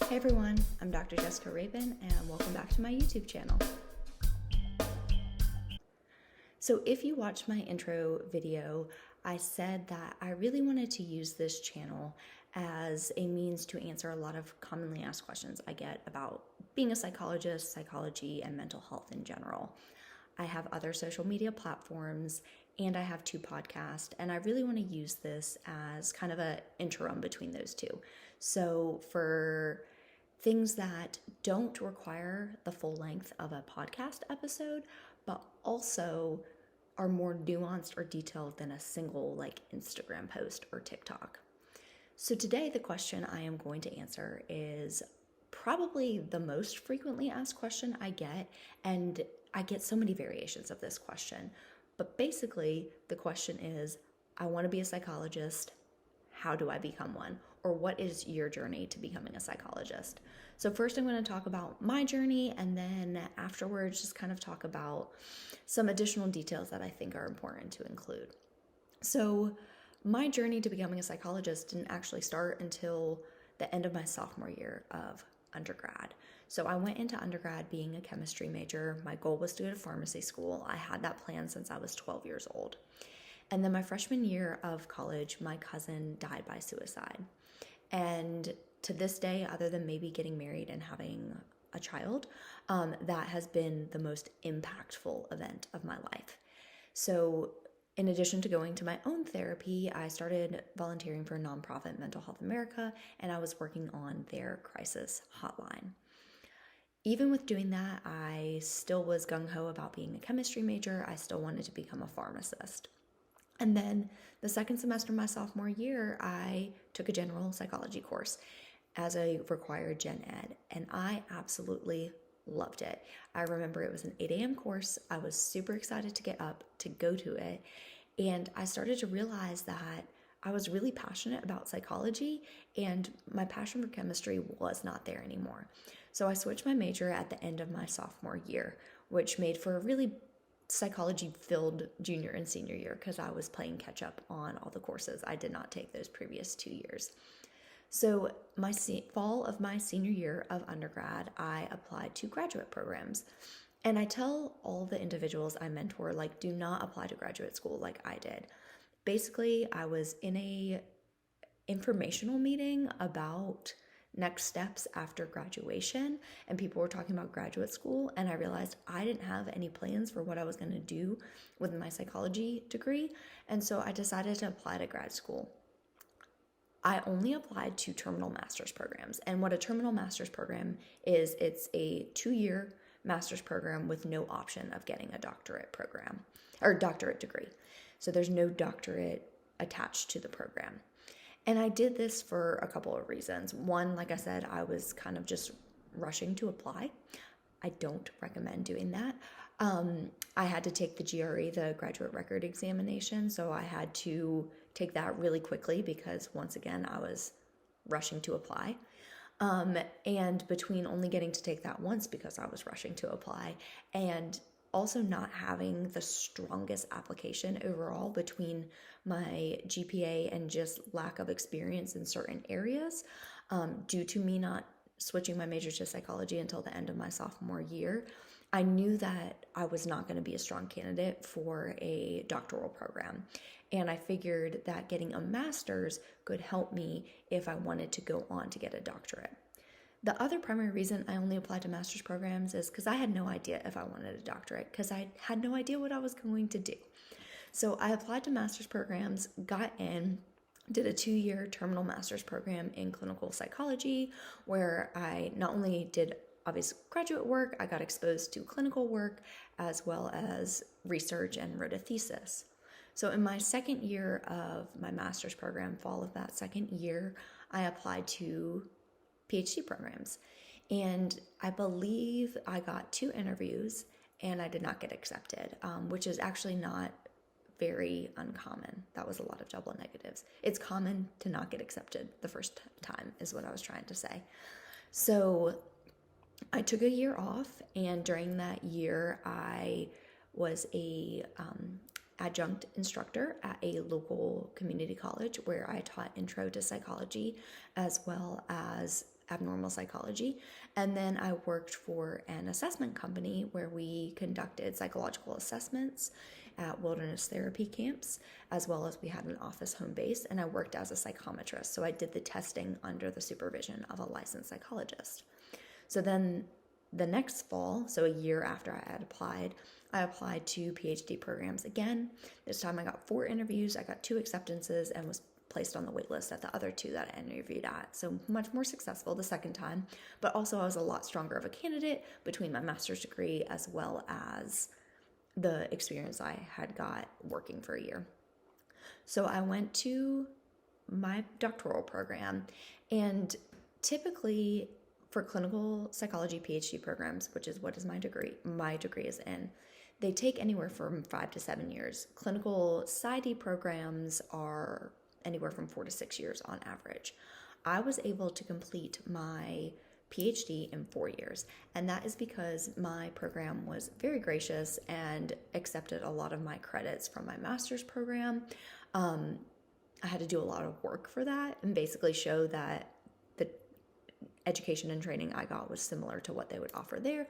Hey everyone, I'm Dr. Jessica Rabin and welcome back to my YouTube channel. So if you watched my intro video, I said that I really wanted to use this channel as a means to answer a lot of commonly asked questions I get about being a psychologist, psychology, and mental health in general. I have other social media platforms and I have 2 podcasts, and I really want to use this as kind of an interim between those 2. So for things that don't require the full length of a podcast episode, but also are more nuanced or detailed than a single Instagram post or TikTok. So today the question I am going to answer is probably the most frequently asked question I get, and I get so many variations of this question. But basically the question is, I want to be a psychologist. How do I become one? Or what is your journey to becoming a psychologist? So first I'm going to talk about my journey, and then afterwards just kind of talk about some additional details that I think are important to include. So my journey to becoming a psychologist didn't actually start until the end of my sophomore year of undergrad. So I went into undergrad being a chemistry major. My goal was to go to pharmacy school. I had that plan since I was 12 years old. And then my freshman year of college, my cousin died by suicide. And to this day, other than maybe getting married and having a child, that has been the most impactful event of my life. So in addition to going to my own therapy, I started volunteering for a nonprofit, Mental Health America, and I was working on their crisis hotline. Even with doing that, I still was gung-ho about being a chemistry major. I still wanted to become a pharmacist. And then the second semester of my sophomore year, I took a general psychology course as a required gen ed, and I absolutely loved it. I remember it was an 8 a.m. course. I was super excited to get up to go to it, and I started to realize that I was really passionate about psychology, and my passion for chemistry was not there anymore. So I switched my major at the end of my sophomore year, which made for a really psychology-filled junior and senior year because I was playing catch-up on all the courses I did not take those previous 2 years. So my fall of my senior year of undergrad, I applied to graduate programs. And I tell all the individuals I mentor, do not apply to graduate school like I did. Basically, I was in a informational meeting about next steps after graduation, and people were talking about graduate school, and I realized I didn't have any plans for what I was going to do with my psychology degree, and so I decided to apply to grad school. I only applied to terminal master's programs, and what a terminal master's program is, it's a 2-year master's program with no option of getting a doctorate program or doctorate degree. So there's no doctorate attached to the program. And I did this for a couple of reasons. One, like I said, I was kind of just rushing to apply. I don't recommend doing that. I had to take the GRE, the graduate record examination, so I had to take that really quickly because, once again, I was rushing to apply. And between only getting to take that once because I was rushing to apply and also not having the strongest application overall between my GPA and just lack of experience in certain areas, due to me not switching my major to psychology until the end of my sophomore year, I knew that I was not going to be a strong candidate for a doctoral program. And I figured that getting a master's could help me if I wanted to go on to get a doctorate. The other primary reason I only applied to master's programs is because I had no idea if I wanted a doctorate, because I had no idea what I was going to do. So I applied to master's programs, got in, did a 2-year terminal master's program in clinical psychology, where I not only did obvious graduate work, I got exposed to clinical work as well as research and wrote a thesis. So in my second year of my master's program, fall of that second year, I applied to PhD programs. And I believe I got 2 interviews and I did not get accepted, which is actually not very uncommon. That was a lot of double negatives. It's common to not get accepted the first time is what I was trying to say. So I took a year off, and during that year, I was a adjunct instructor at a local community college where I taught intro to psychology as well as abnormal psychology. And then I worked for an assessment company where we conducted psychological assessments at wilderness therapy camps, as well as we had an office home base, and I worked as a psychometrist. So I did the testing under the supervision of a licensed psychologist. So then the next fall, so a year after I had applied, I applied to PhD programs again. This time I got 4 interviews, I got 2 acceptances, and was placed on the wait list at the other 2 that I interviewed at. So much more successful the second time, but also I was a lot stronger of a candidate between my master's degree as well as the experience I had got working for a year. So I went to my doctoral program, and typically for clinical psychology PhD programs, which is what is my degree is in, they take anywhere from 5 to 7 years. Clinical PsyD programs are anywhere from 4 to 6 years on average. I was able to complete my PhD in 4 years, and that is because my program was very gracious and accepted a lot of my credits from my master's program. I had to do a lot of work for that and basically show that the education and training I got was similar to what they would offer there,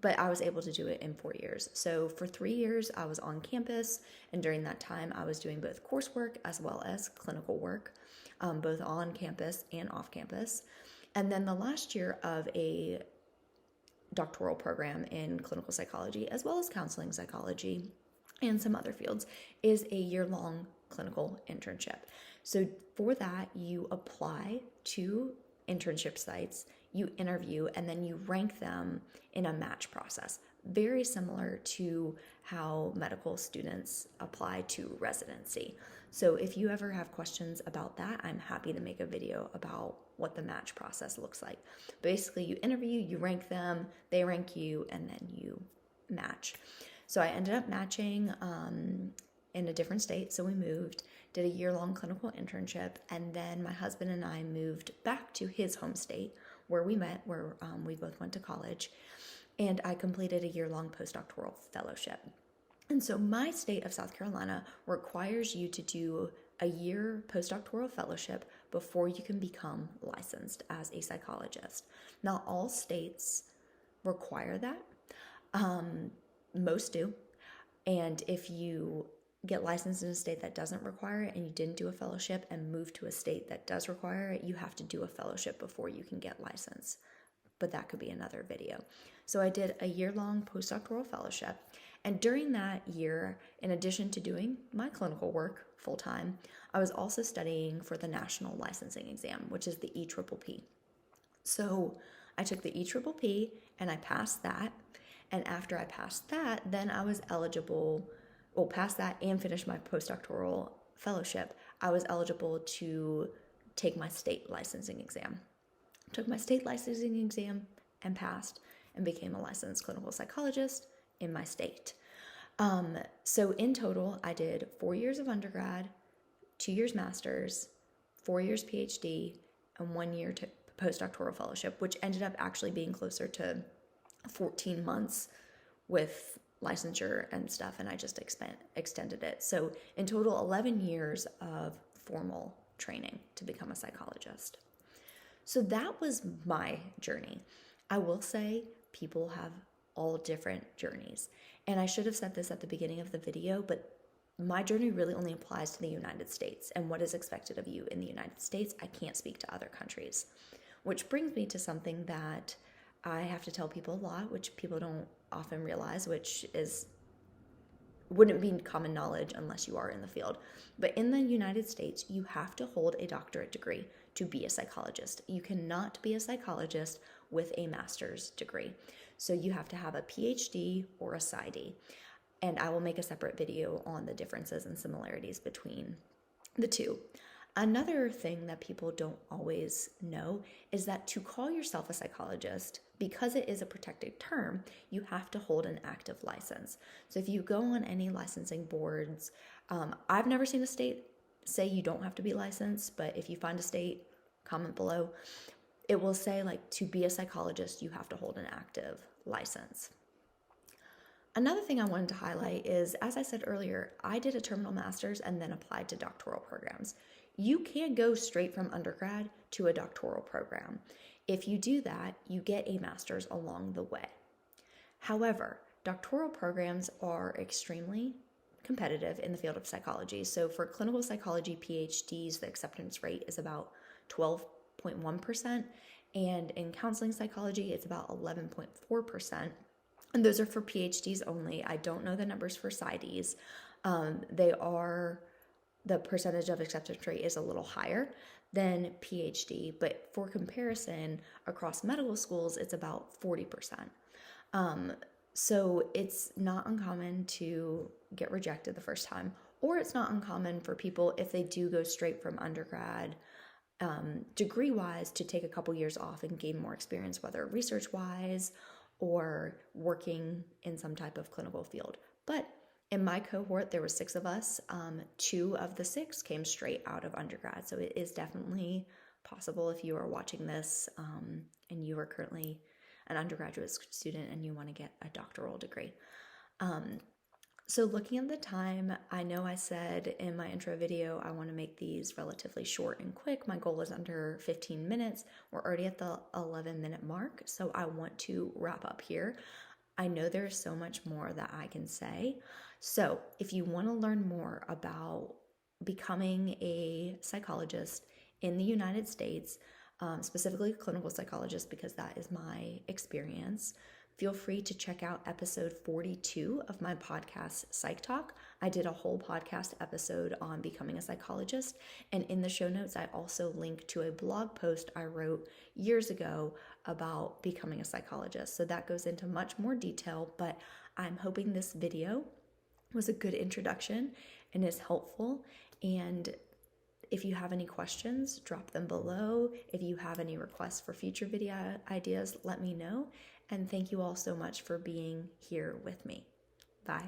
but I was able to do it in 4 years. So for 3 years, I was on campus, and during that time, I was doing both coursework as well as clinical work, both on campus and off campus. And then the last year of a doctoral program in clinical psychology, as well as counseling psychology and some other fields, is a year-long clinical internship. So for that, you apply to internship sites, you interview, and then you rank them in a match process. Very similar to how medical students apply to residency. So if you ever have questions about that, I'm happy to make a video about what the match process looks like. Basically, you interview, you rank them, they rank you, and then you match. So I ended up matching in a different state, so we moved, did a year-long clinical internship, and then my husband and I moved back to his home state where we met, where we both went to college, and I completed a year-long postdoctoral fellowship. And so my state of South Carolina requires you to do a year postdoctoral fellowship before you can become licensed as a psychologist. Not all states require that. Most do. And if you get licensed in a state that doesn't require it and you didn't do a fellowship and move to a state that does require it, you have to do a fellowship before you can get licensed. But that could be another video. So I did a year-long postdoctoral fellowship. And during that year, in addition to doing my clinical work full-time, I was also studying for the national licensing exam, which is the EPPP. So I took the EPPP and I passed that. And after I passed that, then I was eligible, past that and finished my postdoctoral fellowship, I was eligible to take my state licensing exam. Took my state licensing exam and passed and became a licensed clinical psychologist in my state. So in total, I did 4 years of undergrad, 2 years master's, 4 years PhD, and 1 year to postdoctoral fellowship, which ended up actually being closer to 14 months with licensure and stuff, and I just extended it. So in total, 11 years of formal training to become a psychologist. So that was my journey. I will say people have all different journeys. And I should have said this at the beginning of the video, but my journey really only applies to the United States and what is expected of you in the United States. I can't speak to other countries, which brings me to something that I have to tell people a lot, which people don't often realize, which wouldn't be common knowledge unless you are in the field. But in the United States, you have to hold a doctorate degree to be a psychologist. You cannot be a psychologist with a master's degree. So you have to have a PhD or a PsyD. And I will make a separate video on the differences and similarities between the two. Another thing that people don't always know is that to call yourself a psychologist, because it is a protected term, you have to hold an active license. So if you go on any licensing boards, I've never seen a state say you don't have to be licensed, but if you find a state, comment below. It will say, like, to be a psychologist, you have to hold an active license. Another thing I wanted to highlight is, as I said earlier, I did a terminal master's and then applied to doctoral programs. You can't go straight from undergrad to a doctoral program. If you do that, you get a master's along the way. However, doctoral programs are extremely competitive in the field of psychology. So for clinical psychology PhDs, the acceptance rate is about 12.1%, and in counseling psychology, it's about 11.4%. And those are for PhDs only. I don't know the numbers for PsyDs. The percentage of acceptance rate is a little higher than PhD, but for comparison, across medical schools, it's about 40%. So it's not uncommon to get rejected the first time, or it's not uncommon for people, if they do go straight from undergrad, degree-wise, to take a couple years off and gain more experience, whether research-wise or working in some type of clinical field. But in my cohort, there were 6 of us. 2 of the 6 came straight out of undergrad. So it is definitely possible if you are watching this and you are currently an undergraduate student and you want to get a doctoral degree. So looking at the time, I know I said in my intro video, I want to make these relatively short and quick. My goal is under 15 minutes. We're already at the 11-minute mark, so I want to wrap up here. I know there's so much more that I can say. So if you want to learn more about becoming a psychologist in the United States, specifically a clinical psychologist, because that is my experience, feel free to check out episode 42 of my podcast, Psych Talk. I did a whole podcast episode on becoming a psychologist, and in the show notes, I also link to a blog post I wrote years ago about becoming a psychologist. So that goes into much more detail, but I'm hoping this video was a good introduction and is helpful. And if you have any questions, drop them below. If you have any requests for future video ideas, let me know. And thank you all so much for being here with me. Bye.